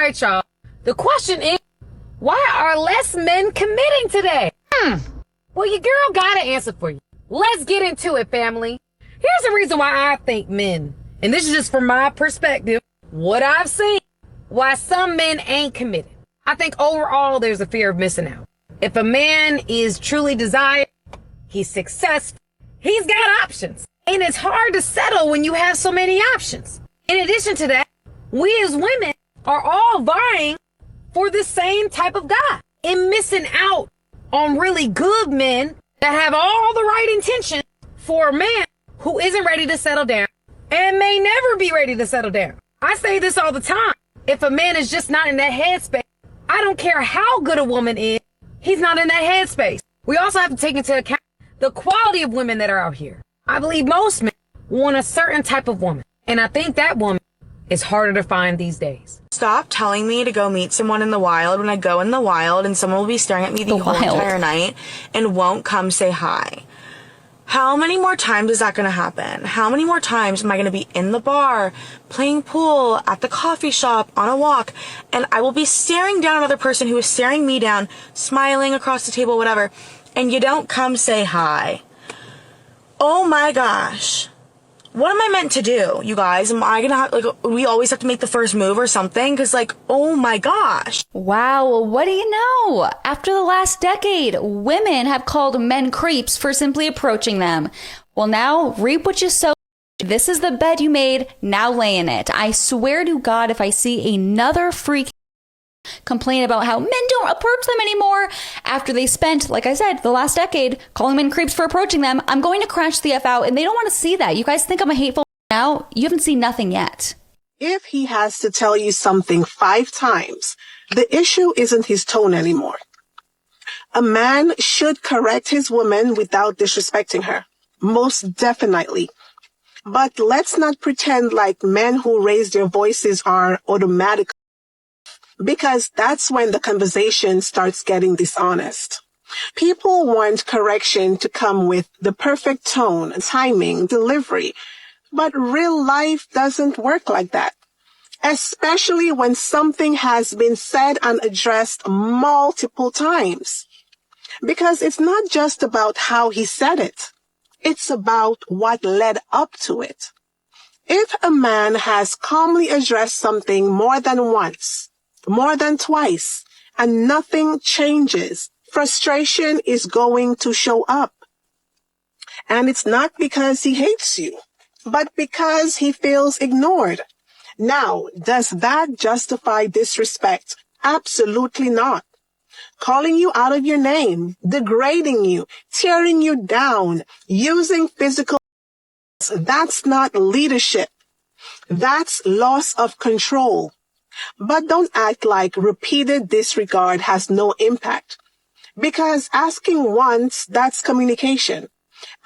right, y'all. The question is, why are less men committing today? Well, your girl got an answer for you. Let's get into it, family. Here's the reason why I think men, and this is just from my perspective, what I've seen, why some men ain't committed. I think overall there's a fear of missing out. If a man is truly desired, he's successful, he's got options. And it's hard to settle when you have so many options. In addition to that, we as women are all vying for the same type of guy and missing out on really good men that have all the right intentions for a man who isn't ready to settle down and may never be ready to settle down. I say this all the time. If a man is just not in that headspace, I don't care how good a woman is, he's not in that headspace. We also have to take into account the quality of women that are out here. I believe most men want a certain type of woman, and I think that woman is harder to find these days. Stop telling me to go meet someone in the wild when I go in the wild and someone will be staring at me the whole entire night and won't come say hi. How many more times is that going to happen? How many more times am I going to be in the bar, playing pool, at the coffee shop, on a walk, and I will be staring down another person who is staring me down, smiling across the table, whatever, and you don't come say hi? Oh my gosh. What am I meant to do, you guys? Am I gonna have, like, we always have to make the first move or something? Because, like, oh my gosh. Wow, well, what do you know? After the last decade, women have called men creeps for simply approaching them. Well, now, reap what you sow. This is the bed you made, now lay in it. I swear to God, if I see another freak complain about how men don't approach them anymore after they spent, like I said, the last decade calling men creeps for approaching them, I'm going to crash the F out, and they don't want to see that. You guys think I'm a hateful now? You haven't seen nothing yet. If he has to tell you something 5 times, the issue isn't his tone anymore. A man should correct his woman without disrespecting her. Most definitely. But let's not pretend like men who raise their voices are automatic, because that's when the conversation starts getting dishonest. People want correction to come with the perfect tone, timing, delivery, but real life doesn't work like that, especially when something has been said and addressed multiple times. Because it's not just about how he said it. It's about what led up to it. If a man has calmly addressed something more than once, more than twice, and nothing changes, frustration is going to show up. And it's not because he hates you, but because he feels ignored. Now, does that justify disrespect? Absolutely not. Calling you out of your name, degrading you, tearing you down, using physical, that's not leadership. That's loss of control. But don't act like repeated disregard has no impact. Because asking once, that's communication.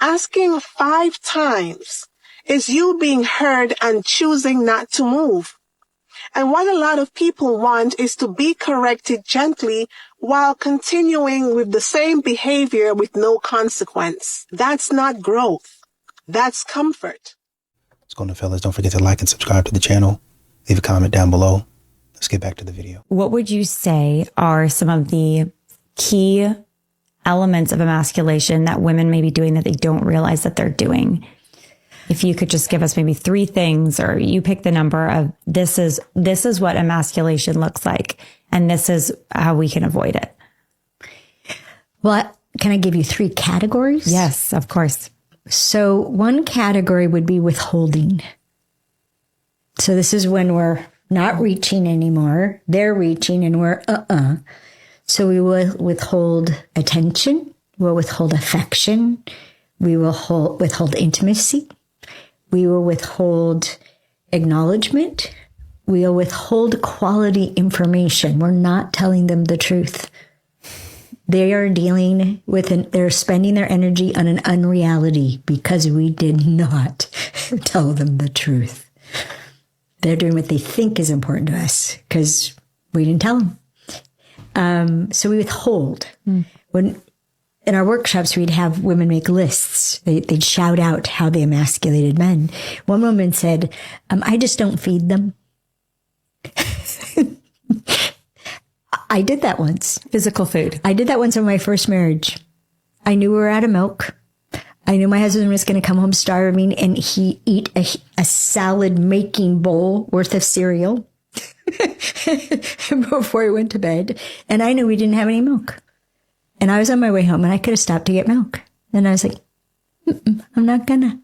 Asking 5 times is you being heard and choosing not to move. And what a lot of people want is to be corrected gently while continuing with the same behavior with no consequence. That's not growth. That's comfort. What's going on, fellas? Don't forget to like and subscribe to the channel. Leave a comment down below. Let's get back to the video. What would you say are some of the key elements of emasculation that women may be doing that they don't realize that they're doing? If you could just give us maybe 3 things, or you pick the number of this is what emasculation looks like, and this is how we can avoid it. Well, can I give you 3 categories? Yes, of course. So one category would be withholding. So this is when we're not reaching anymore. They're reaching and we're So we will withhold attention. We'll withhold affection. We will withhold intimacy. We will withhold acknowledgement. We will withhold quality information. We're not telling them the truth. They are dealing with they're spending their energy on an unreality because we did not tell them the truth. They're doing what they think is important to us because we didn't tell them. So we withhold. When in our workshops, we'd have women make lists. They'd shout out how they emasculated men. One woman said, I just don't feed them. I did that once. Physical food. I did that once in my first marriage. I knew we were out of milk. I knew my husband was going to come home starving, and he eat a salad making bowl worth of cereal before he went to bed. And I knew we didn't have any milk. And I was on my way home, and I could have stopped to get milk. And I was like, I'm not gonna.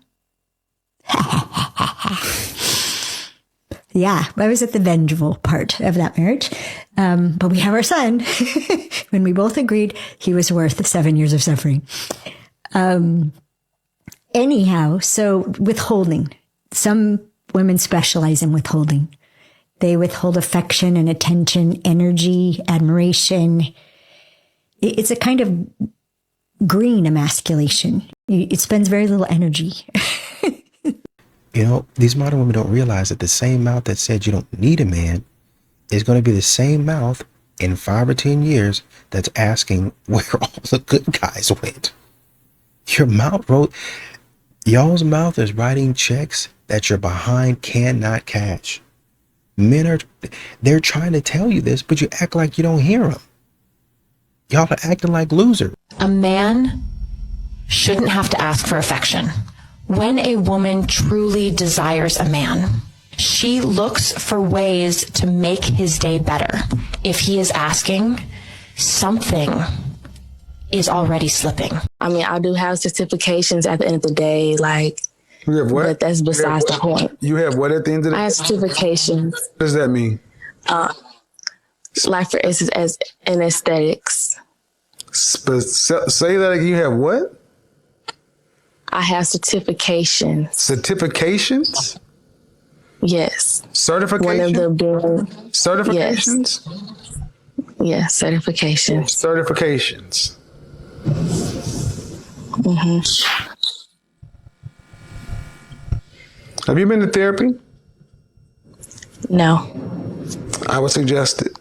Yeah, I was at the vengeful part of that marriage. But we have our son. When we both agreed he was worth 7 years of suffering. Anyhow, so withholding. Some women specialize in withholding. They withhold affection and attention, energy, admiration. It's a kind of green emasculation. It spends very little energy. You know, these modern women don't realize that the same mouth that said you don't need a man is going to be the same mouth in 5 or 10 years that's asking where all the good guys went. Y'all's mouth is writing checks that your behind cannot cash. They're trying to tell you this, but you act like you don't hear them. Y'all are acting like losers. A man shouldn't have to ask for affection. When a woman truly desires a man, she looks for ways to make his day better. If he is asking, something is already slipping. I mean, I do have certifications at the end of the day, like, You have what? but that's besides the point. You have what at the end of the I have certifications, What does that mean? like for instance, as in aesthetics. Say that again. You have what? I have certifications. Certifications? Yes. Certification? One of them being Certifications? yes, certifications. Certifications. Have you been to therapy? No. I would suggest it.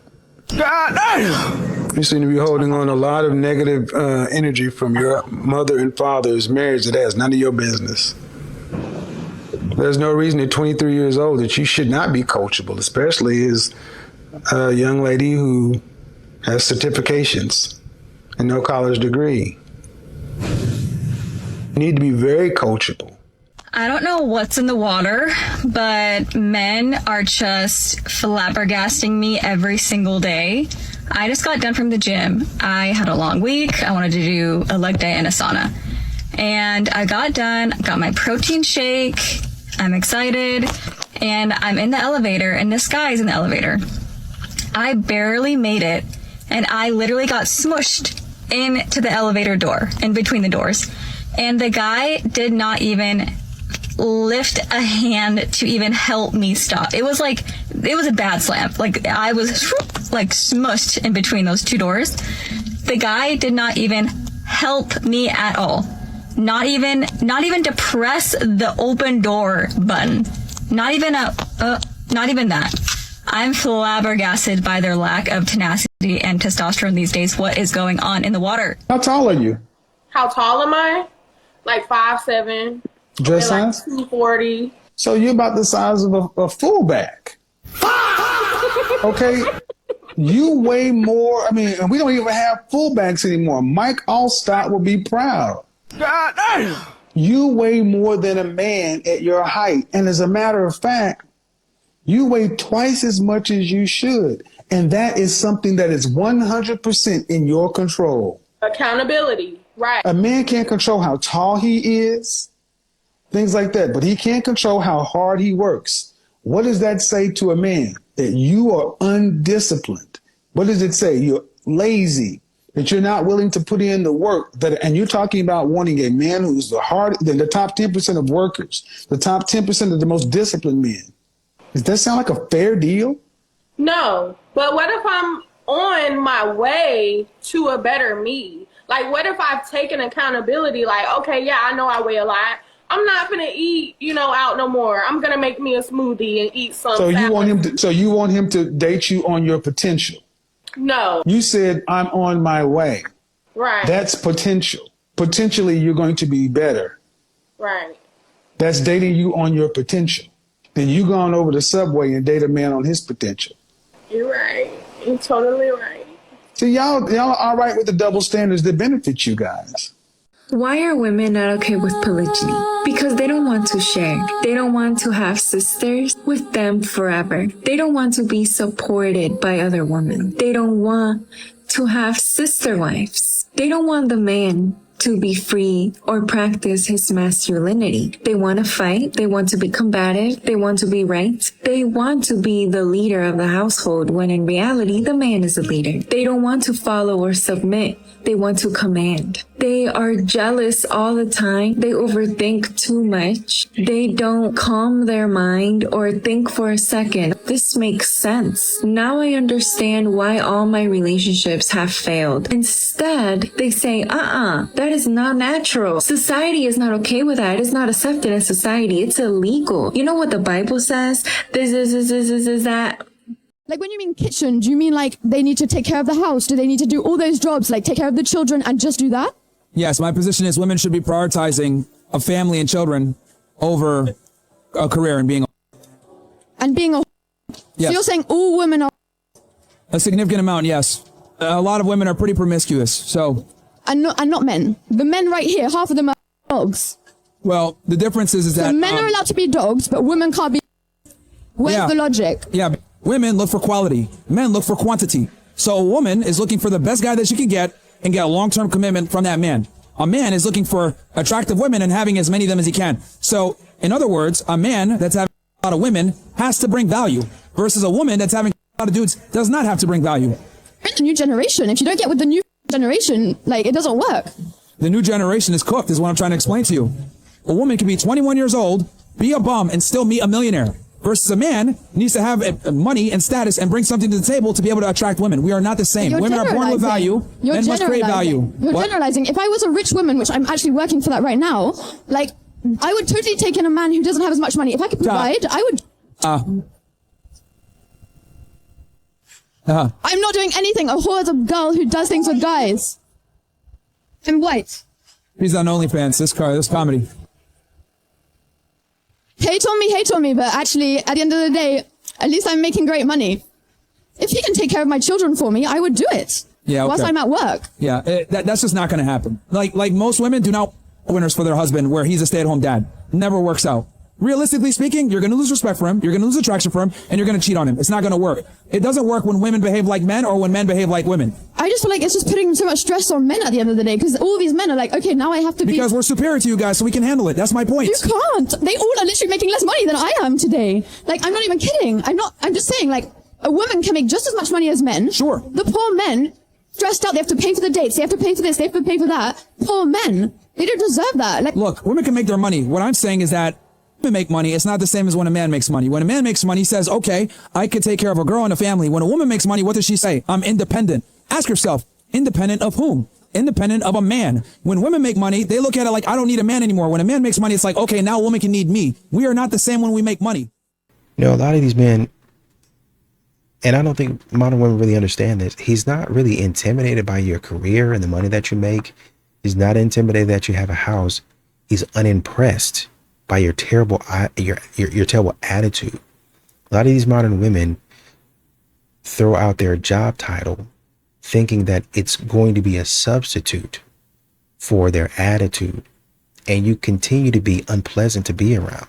God damn! You seem to be holding on a lot of negative energy from your mother and father's marriage that has none of your business. There's no reason at 23 years old that you should not be coachable, especially as a young lady who has certifications and no college degree. You need to be very coachable. I don't know what's in the water, but men are just flabbergasting me every single day. I just got done from the gym. I had a long week. I wanted to do a leg day and a sauna. And I got done, got my protein shake. I'm excited. And I'm in the elevator, and this guy is in the elevator. I barely made it, and I literally got smushed into the elevator door, in between the doors. And the guy did not even lift a hand to even help me stop. It was a bad slam. Like, I was like smushed in between those two doors. The guy did not even help me at all. Not even to press the open door button. Not even that. I'm flabbergasted by their lack of tenacity and testosterone these days. What is going on in the water? How tall are you? How tall am I? Like 5'7". Dress like size? 240. So you're about the size of a fullback. Okay? You weigh more. I mean, we don't even have fullbacks anymore. Mike Allstott will be proud. God damn! You weigh more than a man at your height. And as a matter of fact, you weigh twice as much as you should. And that is something that is 100% in your control. Accountability, right. A man can't control how tall he is, things like that, but he can't control how hard he works. What does that say to a man? That you are undisciplined. What does it say? You're lazy, that you're not willing to put in the work. And you're talking about wanting a man who's the top 10% of workers, the top 10% of the most disciplined men. Does that sound like a fair deal? No, but what if I'm on my way to a better me? Like, what if I've taken accountability? Like, okay, yeah, I know I weigh a lot. I'm not gonna eat, out no more. I'm gonna make me a smoothie and eat some. So salad. you want him to date you on your potential? No. You said, I'm on my way. Right. That's potential. Potentially, you're going to be better. Right. That's dating you on your potential. Then you go on over the subway and date a man on his potential. You're right. You're totally right. So y'all are all right with the double standards that benefit you guys. Why are women not okay with polygyny? Because they don't want to share. They don't want to have sisters with them forever. They don't want to be supported by other women. They don't want to have sister wives. They don't want the man to be free or practice his masculinity. They want to fight. They want to be combative. They want to be right. They want to be the leader of the household when in reality, the man is the leader. They don't want to follow or submit. They want to command. They are jealous all the time. They overthink too much. They don't calm their mind or think for a second. This makes sense. Now I understand why all my relationships have failed. Instead, they say, that is not natural. Society is not okay with that. It is not accepted in society. It's illegal. You know what the Bible says? This, that. Like when you mean kitchen, do you mean like they need to take care of the house? Do they need to do all those jobs, like take care of the children and just do that? Yes, my position is women should be prioritizing a family and children over a career and being a... Yes. So you're saying all women are... A significant amount, yes. A lot of women are pretty promiscuous, so... And not men. The men right here, half of them are dogs. Well, the difference is that... So men are allowed to be dogs, but women can't be... Where's the logic? Yeah, women look for quality. Men look for quantity. So a woman is looking for the best guy that she can get and get a long-term commitment from that man. A man is looking for attractive women and having as many of them as he can. So, in other words, a man that's having a lot of women has to bring value versus a woman that's having a lot of dudes does not have to bring value. The new generation, if you don't get with the new generation, like, it doesn't work. The new generation is cooked, is what I'm trying to explain to you. A woman can be 21 years old, be a bum, and still meet a millionaire. Versus a man needs to have money and status and bring something to the table to be able to attract women. We are not the same. Women are born with value. Men must create value. You're generalizing. If I was a rich woman, which I'm actually working for that right now, like, I would totally take in a man who doesn't have as much money. If I could provide, I would... I'm not doing anything. A whore is a girl who does things with guys. I'm white. He's on OnlyFans. This comedy. Hate on me, but actually, at the end of the day, at least I'm making great money. If he can take care of my children for me, I would do it. Yeah, okay. Whilst I'm at work. Yeah, that's just not going to happen. Like most women do not winners for their husband where he's a stay-at-home dad. Never works out. Realistically speaking, you're going to lose respect for him, you're going to lose attraction for him, and you're going to cheat on him. It's not going to work. It doesn't work when women behave like men or when men behave like women. I just feel like it's just putting so much stress on men at the end of the day, because all these men are like, okay, now I have to be... Because we're superior to you guys, so we can handle it. That's my point. You can't. They all are literally making less money than I am today. Like, I'm not even kidding. I'm just saying, like, a woman can make just as much money as men. Sure. The poor men, stressed out, they have to pay for the dates, they have to pay for this, they have to pay for that. Poor men. They don't deserve that. Like, look, women can make their money. What I'm saying is that women make money. It's not the same as when a man makes money. When a man makes money, he says, okay, I could take care of a girl and a family. When a woman makes money, what does she say? I'm independent. Ask yourself, independent of whom? Independent of a man. When women make money, they look at it like, I don't need a man anymore. When a man makes money, it's like, okay, now a woman can need me. We are not the same when we make money. You know, a lot of these men, and I don't think modern women really understand this, he's not really intimidated by your career and the money that you make. He's not intimidated that you have a house. He's unimpressed by your terrible your terrible attitude. A lot of these modern women throw out their job title thinking that it's going to be a substitute for their attitude, and you continue to be unpleasant to be around.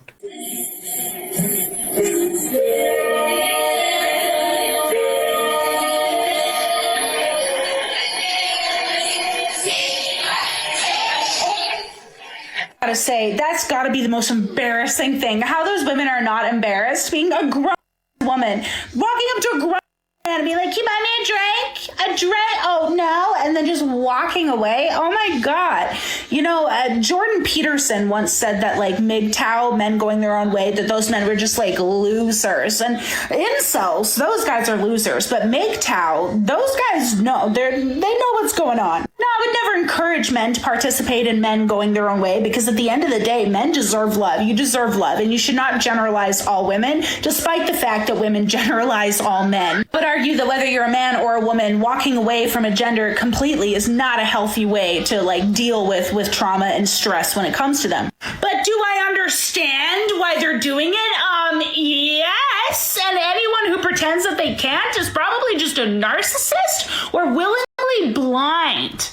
Gotta say, that's gotta be the most embarrassing thing. How those women are not embarrassed being a grown woman, walking up to a grown man and be like, "You buy me a drink? A drink? Oh no!" And then just walking away. Oh my God! You know, Jordan Peterson once said that like MGTOW, men going their own way, that those men were just like losers. And incels, those guys are losers. But MGTOW, those guys know they know what's going on. No, I would never encourage men to participate in men going their own way, because at the end of the day, men deserve love. You deserve love, and you should not generalize all women, despite the fact that women generalize all men. But argue that whether you're a man or a woman, walking away from a gender completely is not a healthy way to like deal with trauma and stress when it comes to them. But do I understand why they're doing it? Yes. And anyone who pretends that they can't is probably just a narcissist or willingly blind.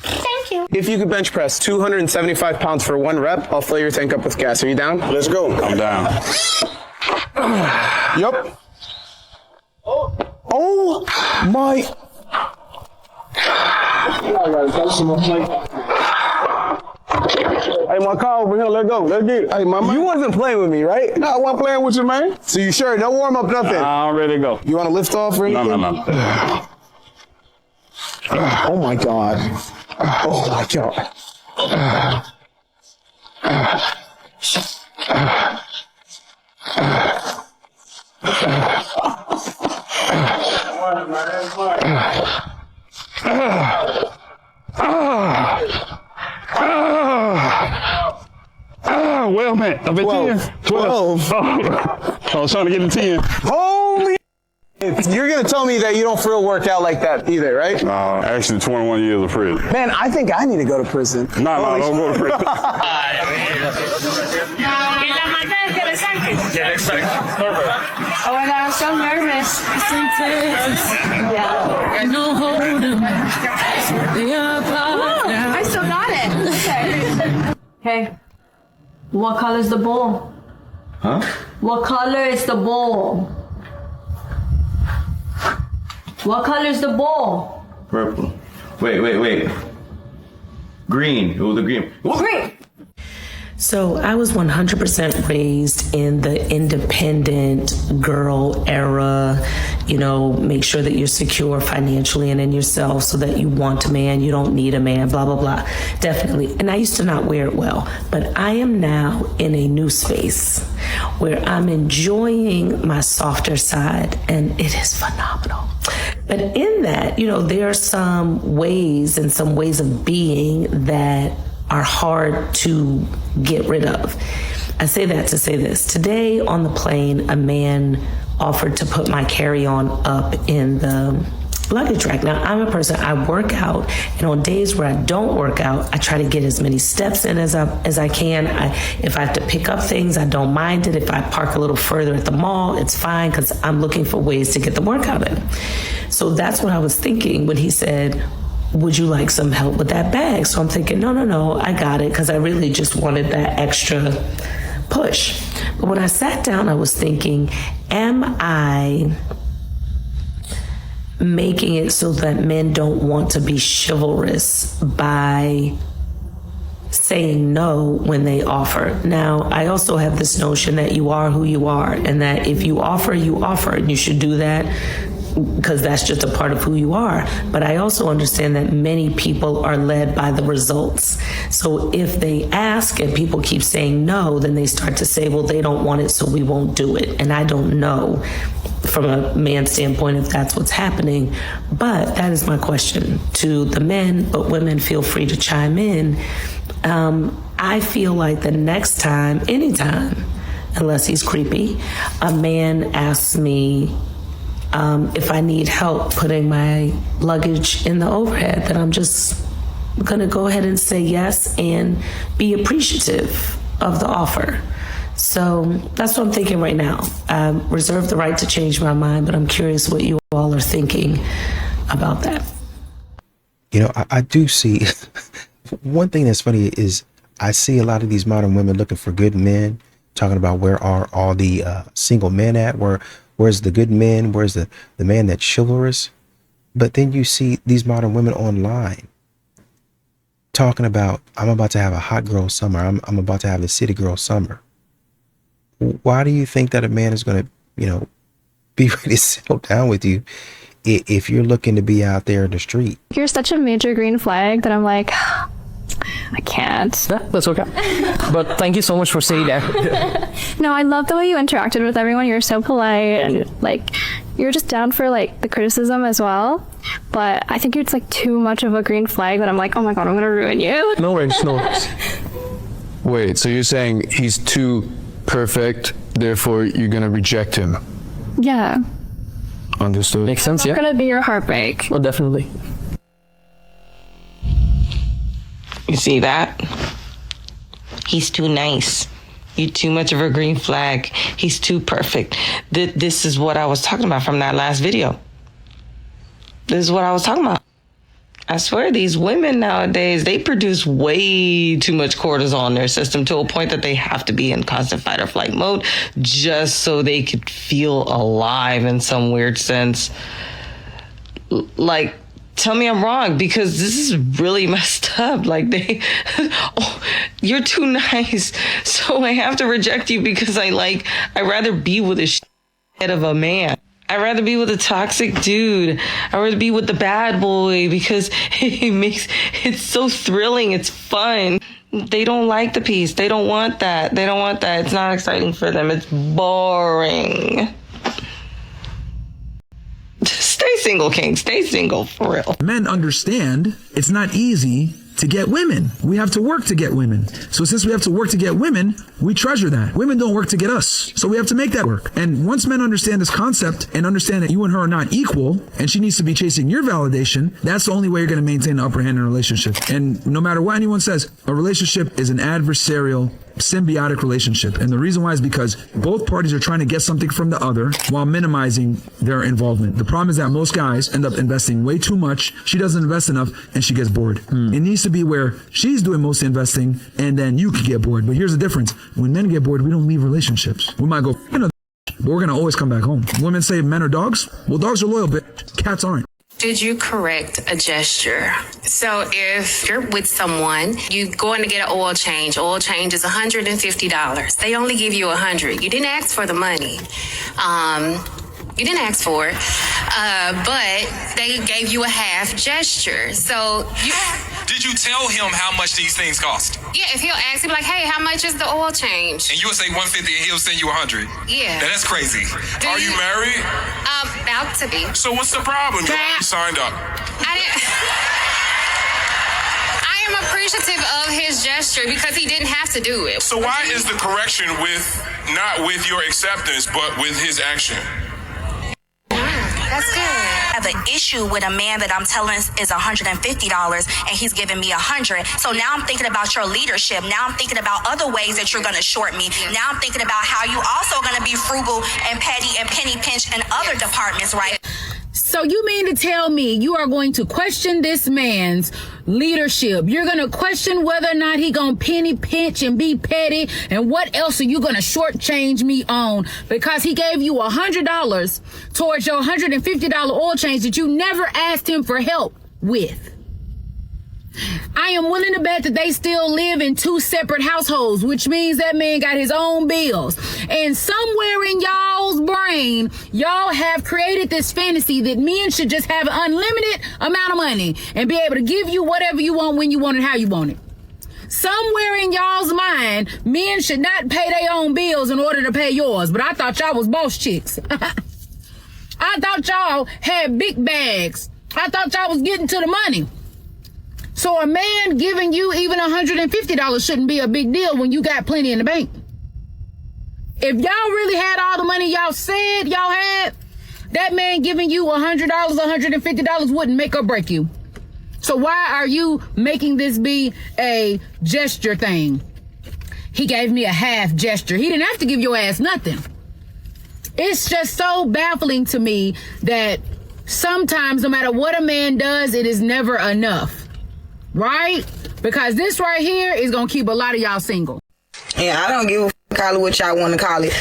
Thank you. If you could bench press 275 pounds for 1 rep, I'll fill your tank up with gas. Are you down? Let's go. I'm down. Yup. Oh my. Hey, my car over here, let's go. Let's get it. Hey, my man. You wasn't playing with me, right? No, I wasn't playing with you, man. So you sure? No warm up, nothing? I'm ready to go. You want to lift off or anything? No. Oh my God. Oh my God. Well, man, I've been 10. 12. I was trying to get to 10. Holy. You're going to tell me that you don't feel worked out like that either, right? Actually, 21 years of prison. Man, I think I need to go to prison. No, don't go to prison. Oh my God, I'm so nervous. Yeah. No hold'em. I still got it. Okay. Hey, what color is the ball? Huh? What color is the ball? What color is the ball? Purple. Wait. Green. Oh, the green. Green. So I was 100% raised in the independent girl era, make sure that you're secure financially and in yourself so that you want a man, you don't need a man, blah, blah, blah. Definitely. And I used to not wear it well, but I am now in a new space where I'm enjoying my softer side and it is phenomenal. But in that, there are some ways of being that are hard to get rid of. I say that to say this. Today on the plane, a man offered to put my carry-on up in the luggage rack. Now, I'm a person, I work out, and on days where I don't work out, I try to get as many steps in as I can. If I have to pick up things, I don't mind it. If I park a little further at the mall, it's fine because I'm looking for ways to get the workout in. So that's what I was thinking when he said, would you like some help with that bag? So I'm thinking, no, I got it, because I really just wanted that extra push. But when I sat down, I was thinking, am I making it so that men don't want to be chivalrous by saying no when they offer? Now, I also have this notion that you are who you are, and that if you offer, and you should do that because that's just a part of who you are. But I also understand that many people are led by the results. So if they ask and people keep saying no, then they start to say, well, they don't want it, so we won't do it. And I don't know from a man's standpoint if that's what's happening. But that is my question to the men, but women feel free to chime in. I feel like the next time, anytime, unless he's creepy, a man asks me if I need help putting my luggage in the overhead, then I'm just gonna go ahead and say yes and be appreciative of the offer. So that's what I'm thinking right now. I reserve the right to change my mind, but I'm curious what you all are thinking about that. I do see one thing that's funny is I see a lot of these modern women looking for good men, talking about where are all the single men at, where's the good men, where's the man that's chivalrous. But then you see these modern women online talking about, I'm about to have a hot girl summer, I'm about to have a city girl summer. Why do you think that a man is going to, be ready to settle down with you if you're looking to be out there in the street? You're such a major green flag that I'm like, I can't. That's okay. But thank you so much for saying that. No, I love the way you interacted with everyone. You're so polite and you're just down for the criticism as well. But I think it's too much of a green flag that I'm like, oh my God, I'm going to ruin you. No worries. Wait, so you're saying he's too perfect, therefore you're going to reject him? Yeah. Understood. Makes sense, yeah. It's not going to be your heartbreak. Oh, definitely. You see that? He's too nice. You're too much of a green flag. He's too perfect. This is what I was talking about from that last video. This is what I was talking about. I swear these women nowadays, they produce way too much cortisol in their system to a point that they have to be in constant fight or flight mode just so they could feel alive in some weird sense. Like, tell me I'm wrong, because this is really messed up. Like, oh, you're too nice, so I have to reject you because I'd rather be with a head of a man. I'd rather be with a toxic dude. I'd rather be with the bad boy because it's so thrilling. It's fun. They don't like the peace. They don't want that. It's not exciting for them. It's boring. Stay single, King. Stay single, for real. Men understand it's not easy to get women. We have to work to get women. So since we have to work to get women, we treasure that. Women don't work to get us. So we have to make that work. And once men understand this concept and understand that you and her are not equal and she needs to be chasing your validation, that's the only way you're going to maintain the upper hand in a relationship. And no matter what anyone says, a relationship is an adversarial, symbiotic relationship. And the reason why is because both parties are trying to get something from the other while minimizing their involvement. The problem is that most guys end up investing way too much. She doesn't invest enough and she gets bored. It needs to be where she's doing most of the investing and then you could get bored. But here's the difference. When men get bored, we don't leave relationships. We might go, but we're going to always come back home. Women say men are dogs. Well, dogs are loyal, but cats aren't. Did you correct a gesture? So if you're with someone, you going to get an oil change. Oil change is $150. They only give you $100. You didn't ask for the money. You didn't ask for it, but they gave you a half gesture. So did you tell him how much these things cost? Yeah, if he'll ask, he'll be like, "Hey, how much is the oil change?" And you'll say 150, and he'll send you 100. Yeah, now, that's crazy. Are you married? About to be. So what's the problem? You already signed up. I am appreciative of his gesture because he didn't have to do it. So why is the correction not with your acceptance, but with his action? That's good. I have an issue with a man that I'm telling is $150 and he's giving me $100. So now I'm thinking about your leadership. Now I'm thinking about other ways that you're going to short me. Now I'm thinking about how you also going to be frugal and petty and penny pinch in other departments, right? So you mean to tell me you are going to question this man's leadership? You're going to question whether or not he going to penny pinch and be petty, and what else are you going to shortchange me on because he gave you $100 towards your $150 oil change that you never asked him for help with? I am willing to bet that they still live in two separate households, which means that man got his own bills. And somewhere in y'all's brain, y'all have created this fantasy that men should just have an unlimited amount of money and be able to give you whatever you want, when you want it, how you want it. Somewhere in y'all's mind, men should not pay their own bills in order to pay yours. But I thought y'all was boss chicks. I thought y'all had big bags. I thought y'all was getting to the money. So a man giving you even $150 shouldn't be a big deal when you got plenty in the bank. If y'all really had all the money y'all said y'all had, that man giving you $100, $150 wouldn't make or break you. So why are you making this be a gesture thing? He gave me a half gesture. He didn't have to give your ass nothing. It's just so baffling to me that sometimes no matter what a man does, it is never enough. Right? Because this right here is going to keep a lot of y'all single. Yeah, I don't give a call it what y'all want to call it.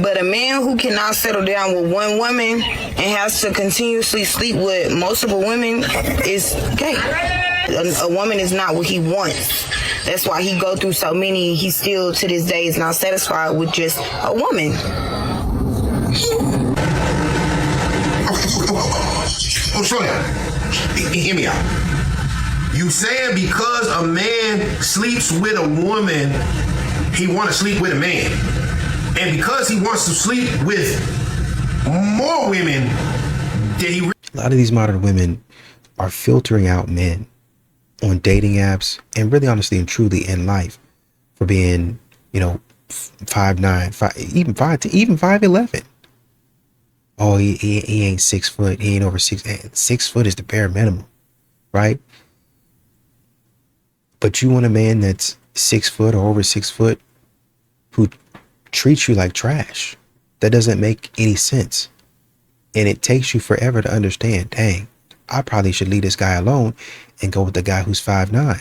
But a man who cannot settle down with one woman and has to continuously sleep with multiple women is gay. A woman is not what he wants. That's why he go through so many. He still to this day is not satisfied with just a woman. Oh, slow down. Hear me out. You saying because a man sleeps with a woman, he want to sleep with a man. And because he wants to sleep with more women, a lot of these modern women are filtering out men on dating apps and really honestly and truly in life for being, 5'9", even 5'11". Oh, he ain't 6 foot. He ain't over 6 foot is the bare minimum, right? But you want a man that's 6 foot or over 6 foot who treats you like trash. That doesn't make any sense. And it takes you forever to understand, dang, I probably should leave this guy alone and go with the guy who's 5'9".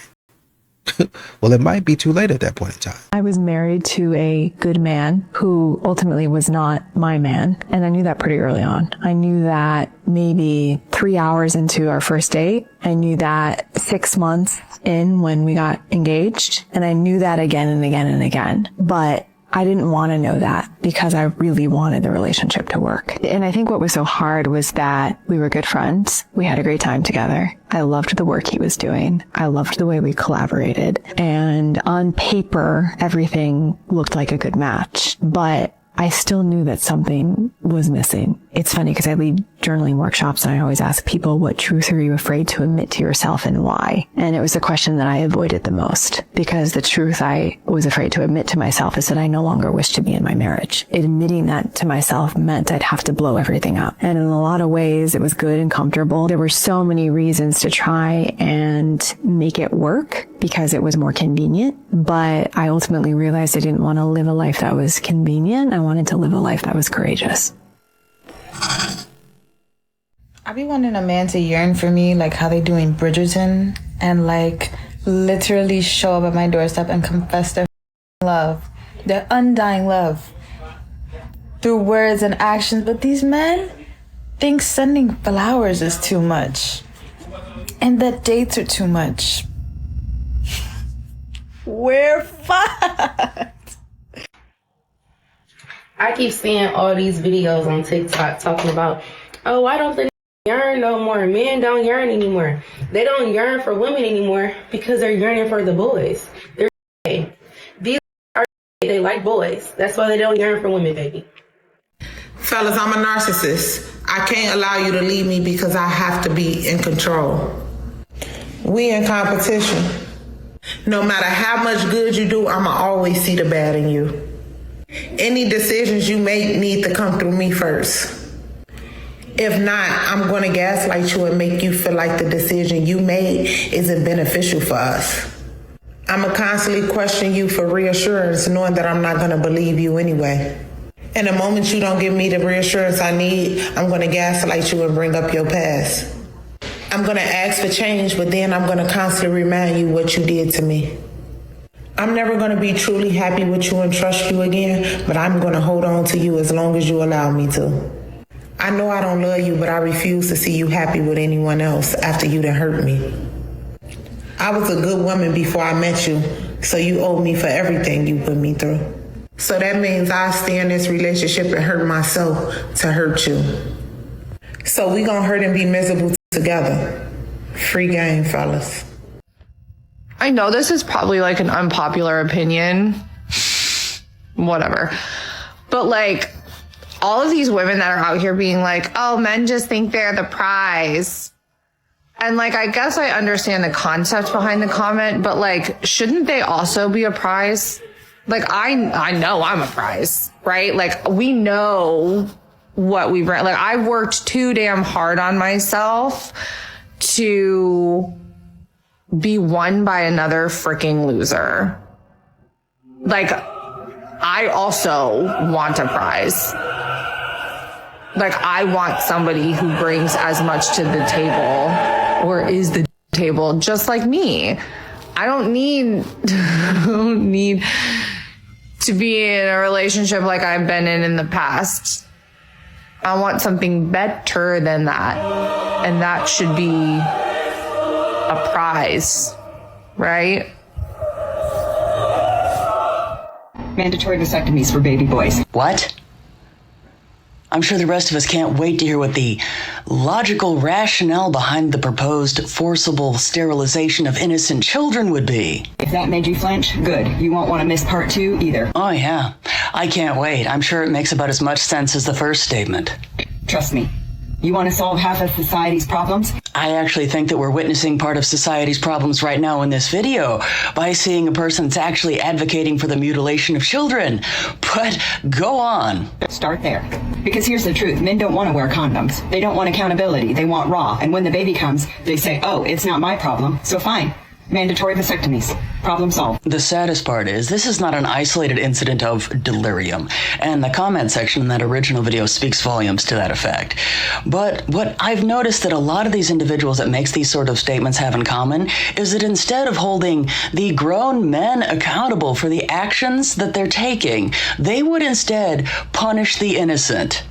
Well, it might be too late at that point in time. I was married to a good man who ultimately was not my man. And I knew that pretty early on. I knew that maybe 3 hours into our first date. I knew that 6 months in when we got engaged. And I knew that again and again and again. But I didn't want to know that because I really wanted the relationship to work. And I think what was so hard was that we were good friends. We had a great time together. I loved the work he was doing. I loved the way we collaborated. And on paper, everything looked like a good match. But I still knew that something was missing. It's funny because I lead journaling workshops and I always ask people, what truth are you afraid to admit to yourself and why? And it was the question that I avoided the most because the truth I was afraid to admit to myself is that I no longer wish to be in my marriage. Admitting that to myself meant I'd have to blow everything up. And in a lot of ways, it was good and comfortable. There were so many reasons to try and make it work because it was more convenient. But I ultimately realized I didn't want to live a life that was convenient. I wanted to live a life that was courageous. I be wanting a man to yearn for me like how they do in Bridgerton and like literally show up at my doorstep and confess their love, their undying love through words and actions. But these men think sending flowers is too much and that dates are too much. We're fucked. I keep seeing all these videos on TikTok talking about, oh, why don't the yearn no more? Men don't yearn anymore. They don't yearn for women anymore because they're yearning for the boys. They're gay. These are gay. They like boys. That's why they don't yearn for women, baby. Fellas, I'm a narcissist. I can't allow you to leave me because I have to be in control. We in competition. No matter how much good you do, I'ma always see the bad in you. Any decisions you make need to come through me first. If not, I'm going to gaslight you and make you feel like the decision you made isn't beneficial for us. I'm going to constantly question you for reassurance, knowing that I'm not going to believe you anyway. And the moment you don't give me the reassurance I need, I'm going to gaslight you and bring up your past. I'm going to ask for change, but then I'm going to constantly remind you what you did to me. I'm never going to be truly happy with you and trust you again, but I'm going to hold on to you as long as you allow me to. I know I don't love you, but I refuse to see you happy with anyone else after you done hurt me. I was a good woman before I met you, so you owe me for everything you put me through. So that means I stay in this relationship and hurt myself to hurt you. So we gonna hurt and be miserable together. Free game, fellas. I know this is probably like an unpopular opinion, whatever. But like all of these women that are out here being like, oh, men just think they're the prize. And like, I guess I understand the concept behind the comment, but like, shouldn't they also be a prize? Like, I know I'm a prize, right? Like, we know what we bring. Like, I've worked too damn hard on myself to be won by another freaking loser. Like, I also want a prize. Like, I want somebody who brings as much to the table or is the table just like me. I don't need to be in a relationship like I've been in the past. I want something better than that. And that should be a prize, right? Mandatory vasectomies for baby boys. What? I'm sure the rest of us can't wait to hear what the logical rationale behind the proposed forcible sterilization of innocent children would be. If that made you flinch, good. You won't want to miss part 2 either. Oh, yeah. I can't wait. I'm sure it makes about as much sense as the first statement. Trust me. You want to solve half of society's problems? I actually think that we're witnessing part of society's problems right now in this video by seeing a person that's actually advocating for the mutilation of children. But go on. Start there. Because here's the truth. Men don't want to wear condoms. They don't want accountability. They want raw. And when the baby comes, they say, oh, it's not my problem. So fine. Mandatory vasectomies. Problem solved. The saddest part is this is not an isolated incident of delirium, and the comment section in that original video speaks volumes to that effect. But what I've noticed that a lot of these individuals that makes these sort of statements have in common is that instead of holding the grown men accountable for the actions that they're taking, they would instead punish the innocent.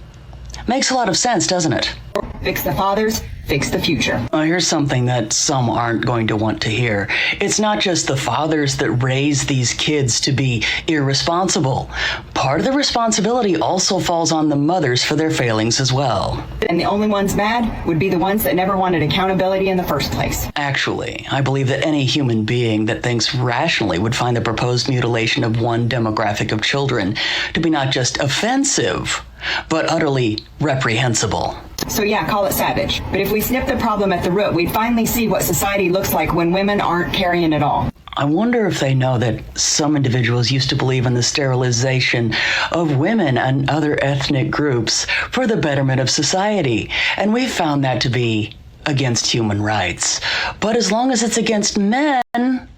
Makes a lot of sense, doesn't it? Fix the fathers, fix the future. Here's something that some aren't going to want to hear. It's not just the fathers that raise these kids to be irresponsible. Part of the responsibility also falls on the mothers for their failings as well. And the only ones mad would be the ones that never wanted accountability in the first place. Actually, I believe that any human being that thinks rationally would find the proposed mutilation of one demographic of children to be not just offensive, but utterly reprehensible. So yeah, call it savage. But if we snip the problem at the root, we'd finally see what society looks like when women aren't carrying it all. I wonder if they know that some individuals used to believe in the sterilization of women and other ethnic groups for the betterment of society. And we found that to be against human rights. But as long as it's against men,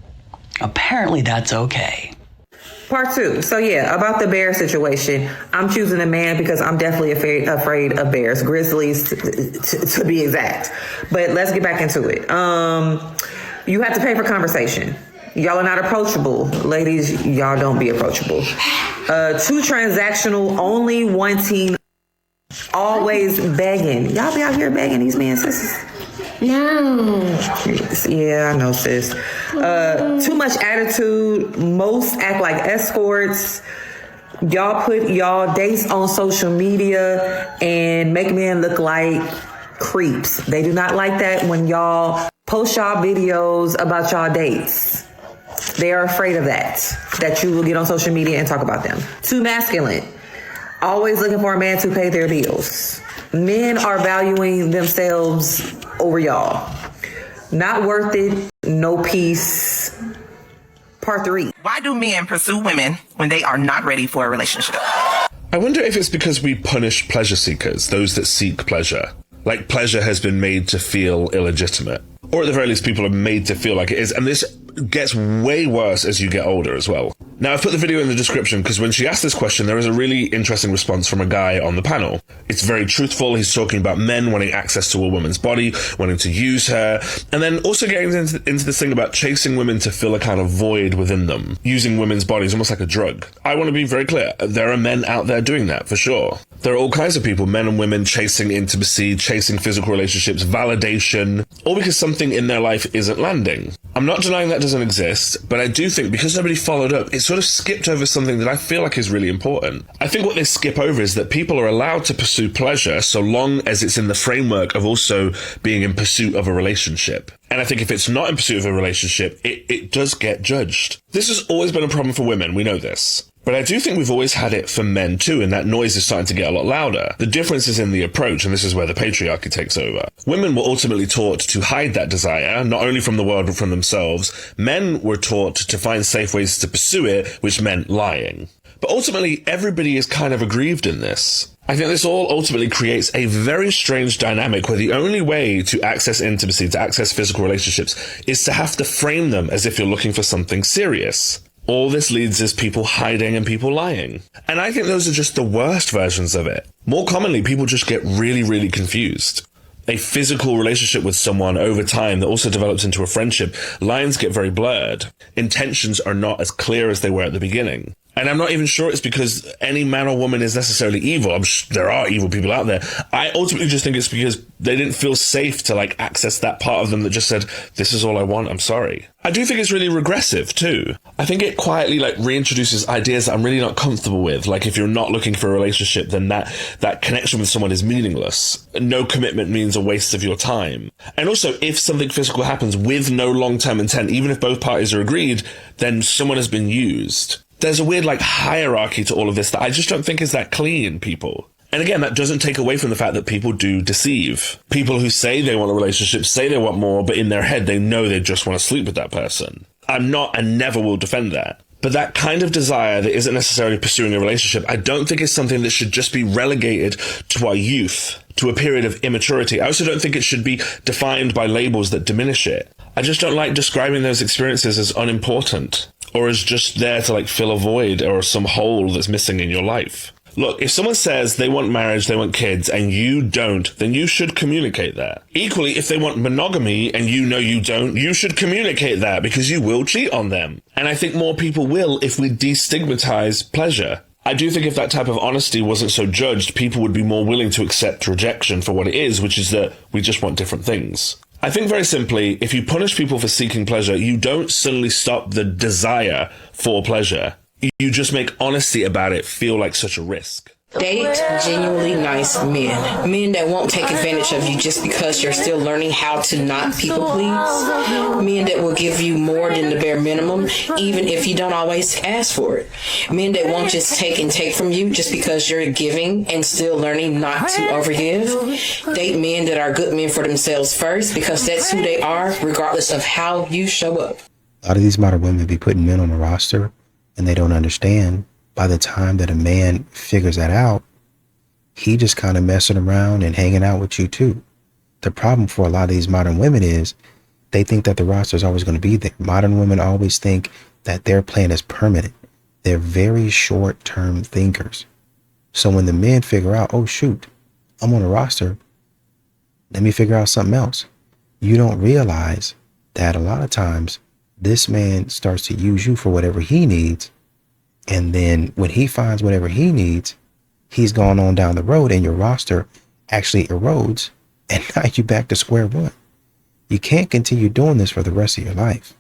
apparently that's okay. Part 2. So yeah, about the bear situation. I'm choosing a man because I'm definitely afraid of bears, grizzlies to be exact. But let's get back into it. You have to pay for conversation. Y'all are not approachable. Ladies, y'all don't be approachable. 2 transactional, only wanting, always begging. Y'all be out here begging these men, sisters? No. Yeah, I know, sis. Too much attitude. Most act like escorts. Y'all put y'all dates on social media and make men look like creeps. They do not like that when y'all post y'all videos about y'all dates. They are afraid of that you will get on social media and talk about them. Too masculine. Always looking for a man to pay their bills. Men are valuing themselves over y'all. Not worth it. No peace. Part 3. Why do men pursue women when they are not ready for a relationship? I wonder if it's because we punish pleasure seekers, those that seek pleasure. Like pleasure has been made to feel illegitimate. Or at the very least, people are made to feel like it is. And this gets way worse as you get older as well. Now, I've put the video in the description because when she asked this question, there was a really interesting response from a guy on the panel. It's very truthful. He's talking about men wanting access to a woman's body, wanting to use her, and then also getting into this thing about chasing women to fill a kind of void within them, using women's bodies almost like a drug. I want to be very clear. There are men out there doing that, for sure. There are all kinds of people, men and women, chasing intimacy, chasing physical relationships, validation, all because something in their life isn't landing. I'm not denying that doesn't exist, but I do think because nobody followed up, it sort of skipped over something that I feel like is really important. I think what they skip over is that people are allowed to pursue pleasure so long as it's in the framework of also being in pursuit of a relationship. And I think if it's not in pursuit of a relationship, it does get judged. This has always been a problem for women, we know this. But I do think we've always had it for men too, and that noise is starting to get a lot louder. The difference is in the approach, and this is where the patriarchy takes over. Women were ultimately taught to hide that desire, not only from the world but from themselves. Men were taught to find safe ways to pursue it, which meant lying. But ultimately, everybody is kind of aggrieved in this. I think this all ultimately creates a very strange dynamic where the only way to access intimacy, to access physical relationships, is to have to frame them as if you're looking for something serious. All this leads is people hiding and people lying. And I think those are just the worst versions of it. More commonly, people just get really, really confused. A physical relationship with someone over time that also develops into a friendship, lines get very blurred. Intentions are not as clear as they were at the beginning. And I'm not even sure it's because any man or woman is necessarily evil. I'm sure there are evil people out there. I ultimately just think it's because they didn't feel safe to access that part of them that just said, this is all I want, I'm sorry. I do think it's really regressive too. I think it quietly reintroduces ideas that I'm really not comfortable with. Like if you're not looking for a relationship, then that connection with someone is meaningless. No commitment means a waste of your time. And also, if something physical happens with no long-term intent, even if both parties are agreed, then someone has been used. There's a weird hierarchy to all of this that I just don't think is that clean, people. And again, that doesn't take away from the fact that people do deceive. People who say they want a relationship, say they want more, but in their head they know they just want to sleep with that person. I'm not and never will defend that. But that kind of desire that isn't necessarily pursuing a relationship, I don't think is something that should just be relegated to our youth, to a period of immaturity. I also don't think it should be defined by labels that diminish it. I just don't like describing those experiences as unimportant or as just there to like fill a void or some hole that's missing in your life. Look, if someone says they want marriage, they want kids, and you don't, then you should communicate that. Equally, if they want monogamy and you know you don't, you should communicate that because you will cheat on them. And I think more people will if we destigmatize pleasure. I do think if that type of honesty wasn't so judged, people would be more willing to accept rejection for what it is, which is that we just want different things. I think very simply, if you punish people for seeking pleasure, you don't suddenly stop the desire for pleasure. You just make honesty about it feel like such a risk. Date genuinely nice men. Men that won't take advantage of you just because you're still learning how to not people please. Men that will give you more than the bare minimum, even if you don't always ask for it. Men that won't just take from you just because you're giving and still learning not to overgive. Date men that are good men for themselves first because that's who they are regardless of how you show up. A lot of these modern women be putting men on a roster and they don't understand. By the time that a man figures that out, he just kind of messing around and hanging out with you too. The problem for a lot of these modern women is they think that the roster is always going to be there. Modern women always think that their plan is permanent. They're very short-term thinkers. So when the men figure out, oh shoot, I'm on a roster, let me figure out something else. You don't realize that a lot of times this man starts to use you for whatever he needs. And then when he finds whatever he needs, he's gone on down the road and your roster actually erodes. And now you're back to square one. You can't continue doing this for the rest of your life.